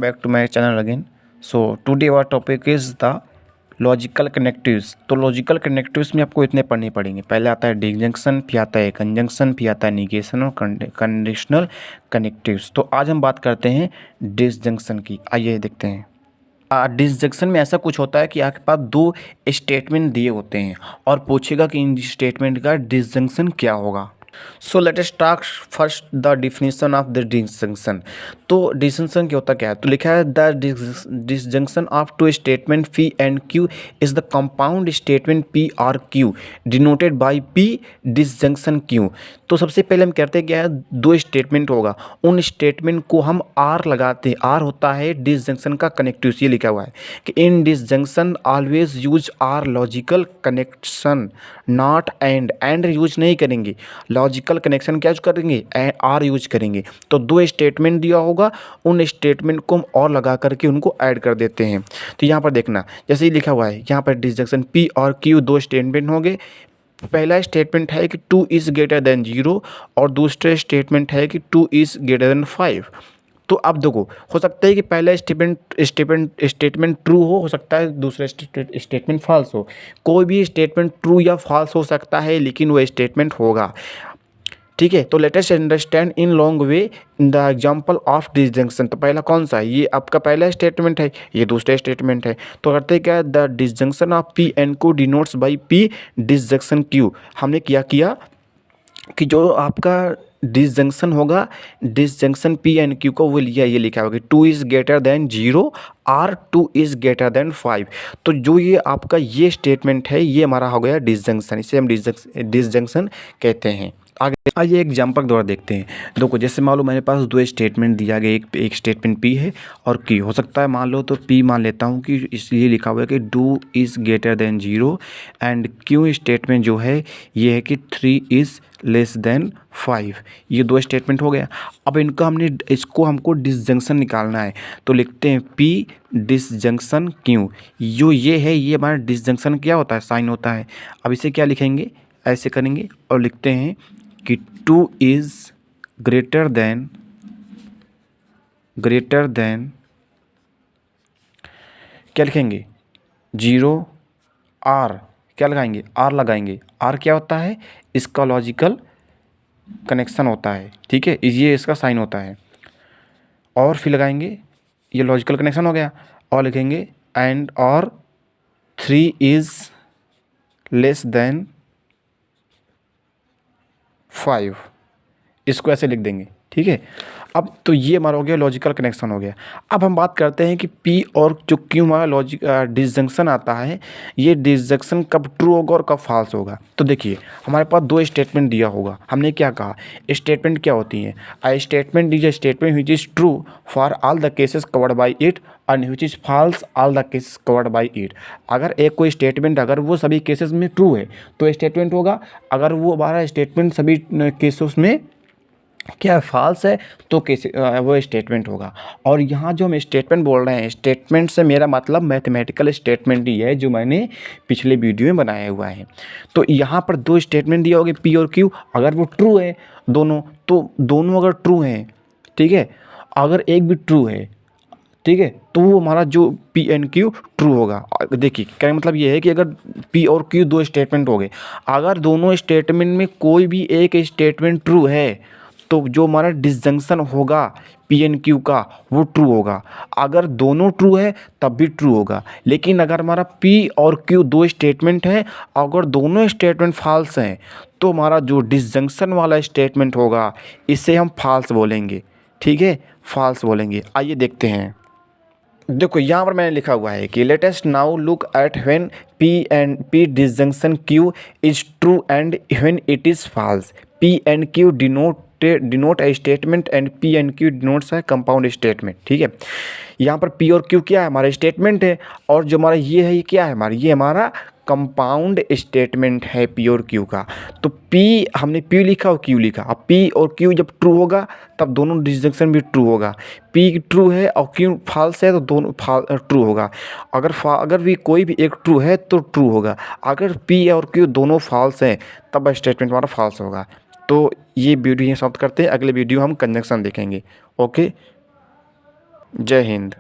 back to my channel again. So today our topic is the logical connectives. तो logical connectives में आपको इतने पढ़ने पड़ेंगे। पहले आता है डिसजंक्शन, फिर आता है कंजंक्शन, फिर आता है निगेशन और कंडीशनल कनेक्टिव्स। तो आज हम बात करते हैं डिसजंक्शन की। आइए देखते हैं। डिसजंक्शन में ऐसा कुछ होता है कि आपके पास दो स्टेटमेंट दिए होते हैं और पूछेगा कि इन स्टेटमेंट का डिसजंक्शन क्या होगा। So let us talk first the definition of the disjunction. तो डिसजंक्शन क्या होता है? तो लिखा है the disjunction of two statement P and Q is the compound statement P और Q denoted by P disjunction Q. तो सबसे पहले हम कहते हैं क्या है, दो स्टेटमेंट होगा, उन स्टेटमेंट को हम आर लगाते हैं। आर होता है डिसजंक्शन का कनेक्टिव। ये लिखा हुआ है कि in disjunction always use or logical connection not and use नहीं करेंगे, लॉजिकल कनेक्शन क्या यूज करेंगे, आर यूज करेंगे। तो दो स्टेटमेंट दिया होगा, उन स्टेटमेंट को हम और लगा करके उनको ऐड कर देते हैं। तो यहाँ पर देखना जैसे ही लिखा हुआ है, यहाँ पर डिसजंक्शन पी और क्यू दो स्टेटमेंट होंगे। पहला स्टेटमेंट है कि 2 इज़ ग्रेटर देन 0 और दूसरा स्टेटमेंट है कि 2 इज़ ग्रेटर देन 5। तो अब देखो, हो सकता है कि पहला स्टेटमेंट ट्रू हो सकता है दूसरा स्टेटमेंट फॉल्स हो। कोई भी स्टेटमेंट ट्रू या फॉल्स हो सकता है, लेकिन वो स्टेटमेंट होगा। ठीक है, तो let us understand in long way the example of disjunction. तो पहला कौन सा है? ये आपका पहला स्टेटमेंट है, ये दूसरा स्टेटमेंट है। तो करते क्या है, the disjunction of P and Q denotes by P disjunction Q. हमने क्या किया कि जो आपका डिसजंक्शन होगा, डिसजंक्शन पी एंड क्यू को वो लिया, ये लिखा होगा 2 इज़ ग्रेटर देन 0 और 2 इज़ ग्रेटर देन 5। तो जो ये आपका ये स्टेटमेंट है, ये हमारा हो गया डिसजंक्शन। इसे हम डिसजंक्शन कहते हैं। आगे आइए एग्जाम्पल द्वारा देखते हैं। देखो जैसे मान लो मेरे पास दो स्टेटमेंट दिया गया, एक स्टेटमेंट पी है और क्यू। हो सकता है मान लो तो पी मान लेता हूँ कि इसलिए लिखा हुआ है कि 2 is greater than 0 and Q statement जो है ये है कि 3 इज़ लेस देन 5। ये दो स्टेटमेंट हो गया। अब इसको हमको डिसजंक्शन निकालना है। तो लिखते हैं पी डिसजंक्शन क्यू। जो ये है, ये हमारा डिसजंक्शन क्या होता है, साइन होता है। अब इसे क्या लिखेंगे, ऐसे करेंगे और लिखते हैं कि 2 इज़ ग्रेटर देन क्या लिखेंगे 0 आर। क्या लगाएंगे, आर लगाएंगे। आर क्या होता है, इसका लॉजिकल कनेक्शन होता है। ठीक है, ये इसका साइन होता है। और फिर लगाएंगे, ये लॉजिकल कनेक्शन हो गया। और लिखेंगे एंड और 3 इज़ लेस देन 5। इसको ऐसे लिख देंगे। ठीक है, अब तो ये हमारा हो गया लॉजिकल कनेक्शन हो गया। अब हम बात करते हैं कि पी और जो क्यू हमारा डिसजंक्शन आता है, ये डिसजंक्शन कब ट्रू होगा और कब फॉल्स होगा। तो देखिए हमारे पास दो स्टेटमेंट दिया होगा। हमने क्या कहा, स्टेटमेंट क्या होती है, I statement is a statement which is true for all the cases covered by it and which is false all the cases covered by it. अगर एक कोई स्टेटमेंट अगर वो सभी केसेस में ट्रू है तो स्टेटमेंट होगा। अगर वो हमारा स्टेटमेंट सभी केसेस में क्या फॉल्स है तो कैसे वो स्टेटमेंट होगा। और यहाँ जो हम स्टेटमेंट बोल रहे हैं, स्टेटमेंट से मेरा मतलब मैथमेटिकल स्टेटमेंट ही है जो मैंने पिछले वीडियो में बनाया हुआ है। तो यहाँ पर दो स्टेटमेंट दिए होंगे पी और क्यू। अगर वो ट्रू है दोनों, तो दोनों अगर ट्रू हैं, ठीक है, अगर एक भी ट्रू है, ठीक है, तो वो हमारा जो पी एंड क्यू ट्रू होगा। देखिए क्या मतलब ये है कि अगर पी और क्यू दो स्टेटमेंट हो गए, अगर दोनों स्टेटमेंट में कोई भी एक स्टेटमेंट ट्रू है तो जो हमारा डिसजंक्शन होगा पी एन क्यू का वो ट्रू होगा। अगर दोनों ट्रू है तब भी ट्रू होगा। लेकिन अगर हमारा पी और क्यू दो स्टेटमेंट हैं, अगर दोनों स्टेटमेंट फॉल्स हैं तो हमारा जो डिसजंक्शन वाला स्टेटमेंट होगा इसे हम फॉल्स बोलेंगे। ठीक है, फॉल्स बोलेंगे। आइए देखते हैं। देखो यहाँ पर मैंने लिखा हुआ है कि let us now look at when P disjunction Q is true and when it is false. P and Q denote a statement and P and Q denotes है कंपाउंड स्टेटमेंट। ठीक है, यहाँ पर पी और क्यू क्या है, हमारा statement है। और जो हमारा ये है, ये क्या है हमारा, ये हमारा कंपाउंड स्टेटमेंट है पी और क्यू का। तो पी हमने पी लिखा और क्यू लिखा। अब पी और क्यू जब ट्रू होगा तब दोनों डिसजंक्शन भी ट्रू होगा। पी ट्रू है और क्यू फॉल्स है तो दोनों ट्रू होगा। अगर भी कोई भी एक ट्रू है तो ट्रू होगा। अगर पी और क्यू दोनों फॉल्स हैं तब स्टेटमेंट हमारा फॉल्स होगा। तो ये वीडियो यहाँ समाप्त करते हैं। अगले वीडियो हम कंजंक्शन देखेंगे। ओके। जय हिंद।